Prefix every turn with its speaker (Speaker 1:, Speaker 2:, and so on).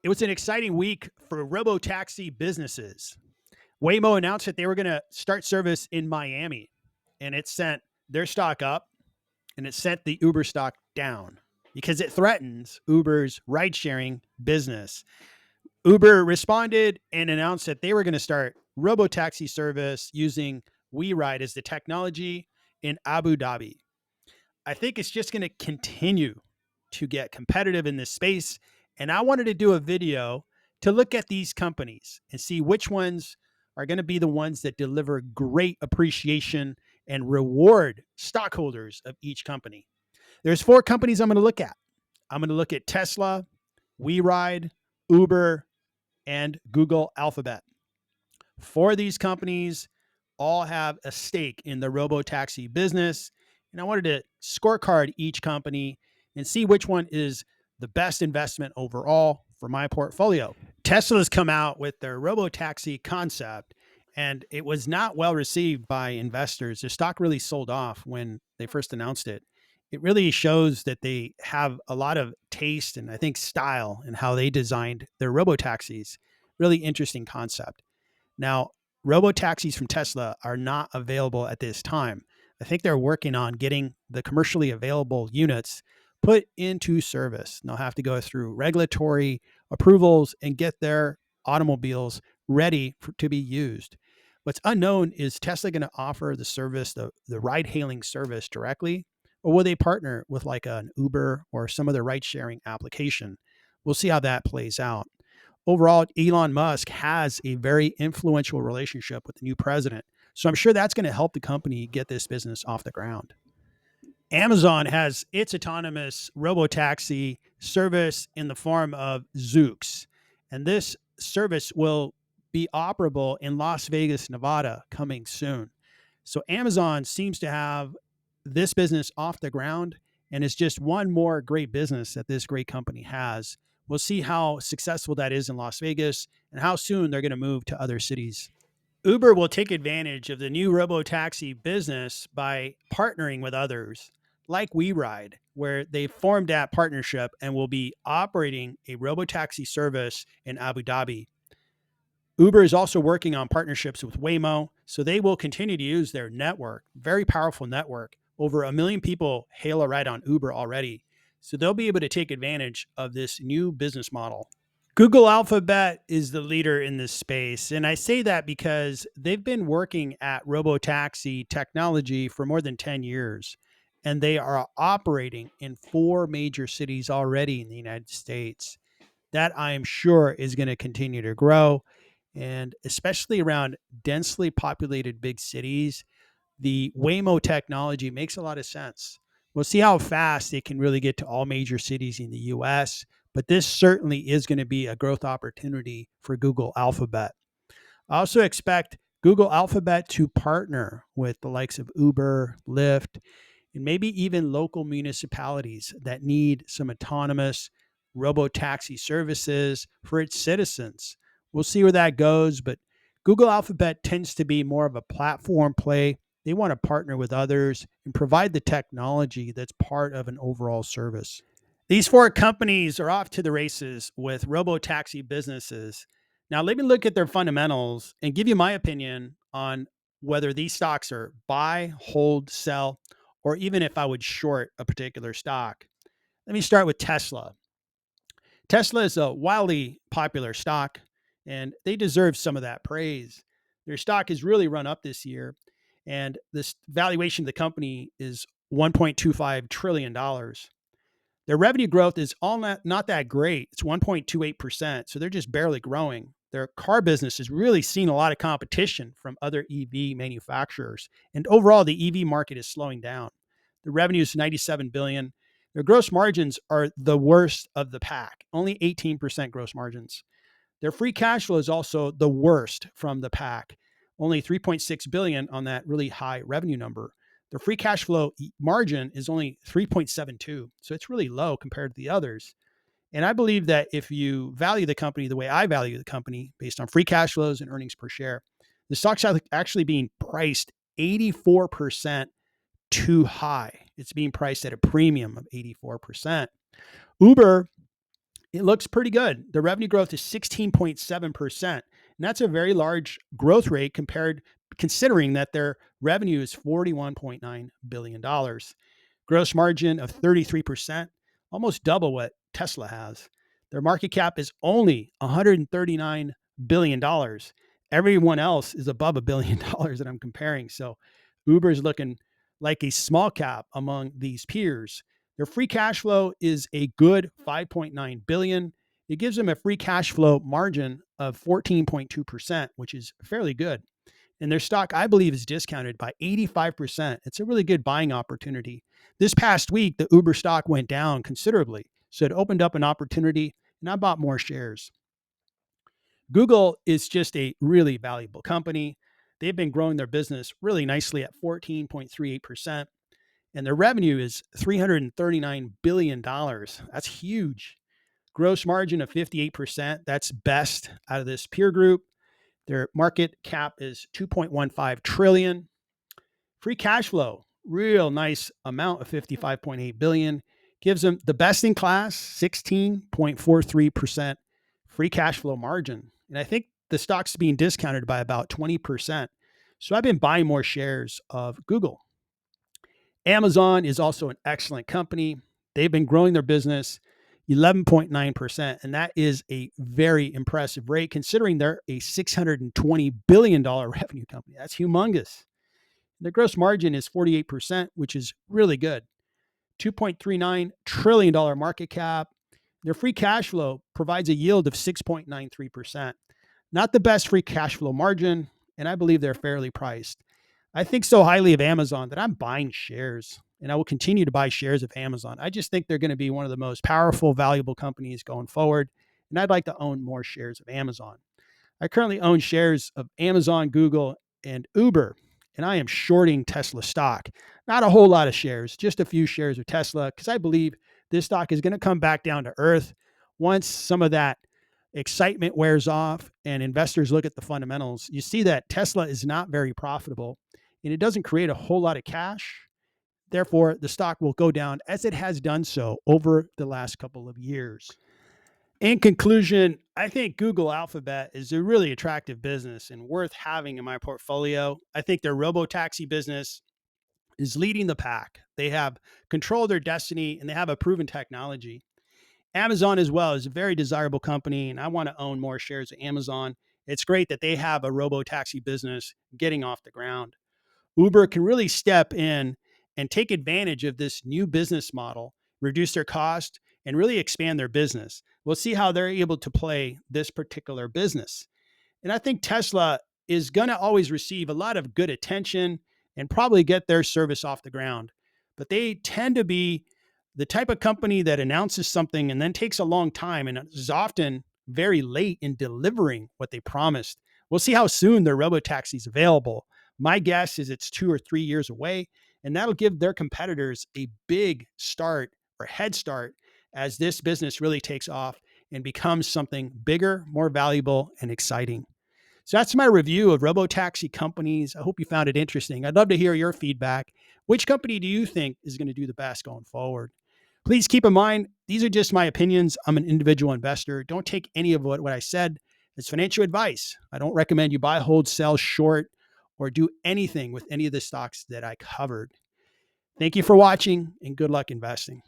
Speaker 1: It was an exciting week for robotaxi businesses. Waymo announced that they were going to start service in Miami, and it sent their stock up and it sent the Uber stock down because it threatens Uber's ride sharing business. Uber responded and announced that they were going to start robotaxi service using WeRide as the technology in Abu Dhabi. I think it's just going to continue to get competitive in this space. And I wanted to do a video to look at these companies and see which ones are going to be the ones that deliver great appreciation and reward stockholders of each company. There's four companies I'm going to look at. I'm going to look at Tesla, WeRide, Uber, and Google Alphabet. Four of these companies all have a stake in the robo-taxi business. And I wanted to scorecard each company and see which one is the best investment overall for my portfolio. Tesla's come out with their robo-taxi concept, and it was not well received by investors. The stock really sold off when they first announced it. It really shows that they have a lot of taste and I think style in how they designed their robo-taxis. Really interesting concept. Now, robo-taxis from Tesla are not available at this time. I think they're working on getting the commercially available units put into service. They'll have to go through regulatory approvals and get their automobiles ready to be used. What's unknown is Tesla going to offer the service, the ride hailing service directly, or will they partner with like an Uber or some other ride sharing application? We'll see how that plays out. Overall, Elon Musk has a very influential relationship with the new president. So I'm sure that's going to help the company get this business off the ground. Amazon has its autonomous robotaxi service in the form of Zoox. And this service will be operable in Las Vegas, Nevada coming soon. So Amazon seems to have this business off the ground and is just one more great business that this great company has. We'll see how successful that is in Las Vegas and how soon they're going to move to other cities. Uber will take advantage of the new robo-taxi business by partnering with others like WeRide, where they formed that partnership and will be operating a robo-taxi service in Abu Dhabi. Uber is also working on partnerships with Waymo, so they will continue to use their network, very powerful network. Over 1 million people hail a ride on Uber already. So they'll be able to take advantage of this new business model. Google Alphabet is the leader in this space. And I say that because they've been working at robotaxi technology for more than 10 years. And they are operating in 4 major cities already in the United States. That I am sure is going to continue to grow. And especially around densely populated big cities, the Waymo technology makes a lot of sense. We'll see how fast it can really get to all major cities in the US, but this certainly is going to be a growth opportunity for Google Alphabet. I also expect Google Alphabet to partner with the likes of Uber, Lyft, and maybe even local municipalities that need some autonomous robo-taxi services for its citizens. We'll see where that goes, but Google Alphabet tends to be more of a platform play. They want to partner with others and provide the technology that's part of an overall service. These 4 companies are off to the races with robo-taxi businesses. Now, let me look at their fundamentals and give you my opinion on whether these stocks are buy, hold, sell, or even if I would short a particular stock. Let me start with Tesla. Tesla is a wildly popular stock, and they deserve some of that praise. Their stock has really run up this year, and this valuation of the company is $1.25 trillion. Their revenue growth is not that great. It's 1.28%, so they're just barely growing. Their car business has really seen a lot of competition from other EV manufacturers, and overall, the EV market is slowing down. The revenue is $97 billion. Their gross margins are the worst of the pack, only 18% gross margins. Their free cash flow is also the worst from the pack, only $3.6 billion on that really high revenue number. Their free cash flow margin is only 3.72, so it's really low compared to the others. And I believe that if you value the company the way I value the company, based on free cash flows and earnings per share, the stock's actually being priced 84% too high. It's being priced at a premium of 84%. Uber It looks pretty good. The revenue growth is 16.7%. And that's a very large growth rate considering that their revenue is $41.9 billion. Gross margin of 33%, almost double what Tesla has. Their market cap is only $139 billion. Everyone else is above $1 billion that I'm comparing. So Uber is looking like a small cap among these peers. Their free cash flow is a good 5.9 billion. It gives them a free cash flow margin of 14.2%, which is fairly good. And their stock, I believe, is discounted by 85%. It's a really good buying opportunity. This past week, the Uber stock went down considerably. So it opened up an opportunity, and I bought more shares. Google is just a really valuable company. They've been growing their business really nicely at 14.38%. And their revenue is $339 billion. That's huge. Gross margin of 58%. That's best out of this peer group. Their market cap is 2.15 trillion. Free cash flow, real nice amount of 55.8 billion. Gives them the best in class 16.43% free cash flow margin. And I think the stock's being discounted by about 20%. So I've been buying more shares of Google. Amazon is also an excellent company. They've been growing their business 11.9%, and that is a very impressive rate considering they're a $620 billion revenue company. That's humongous. Their gross margin is 48%, which is really good. $2.39 trillion market cap. Their free cash flow provides a yield of 6.93%. Not the best free cash flow margin, and I believe they're fairly priced. I think so highly of Amazon that I'm buying shares, and I will continue to buy shares of Amazon. I just think they're going to be one of the most powerful, valuable companies going forward, and I'd like to own more shares of Amazon. I currently own shares of Amazon, Google, and Uber, and I am shorting Tesla stock. Not a whole lot of shares, just a few shares of Tesla, because I believe this stock is going to come back down to earth once some of that excitement wears off and investors look at the fundamentals. You see that Tesla is not very profitable and it doesn't create a whole lot of cash. Therefore, the stock will go down as it has done so over the last couple of years. In conclusion, I think Google Alphabet is a really attractive business and worth having in my portfolio. I think their Robotaxi business is leading the pack. They have controlled their destiny and they have a proven technology. Amazon as well is a very desirable company, and I want to own more shares of Amazon. It's great that they have a robo-taxi business getting off the ground. Uber can really step in and take advantage of this new business model, reduce their cost, and really expand their business. We'll see how they're able to play this particular business. And I think Tesla is going to always receive a lot of good attention and probably get their service off the ground. But they tend to be the type of company that announces something and then takes a long time and is often very late in delivering what they promised. We'll see how soon their robotaxi is available. My guess is it's 2 or 3 years away, and that'll give their competitors a big start or head start as this business really takes off and becomes something bigger, more valuable, and exciting. So that's my review of robotaxi companies. I hope you found it interesting. I'd love to hear your feedback. Which company do you think is going to do the best going forward? Please keep in mind, these are just my opinions. I'm an individual investor. Don't take any of what I said as financial advice. I don't recommend you buy, hold, sell, short, or do anything with any of the stocks that I covered. Thank you for watching and good luck investing.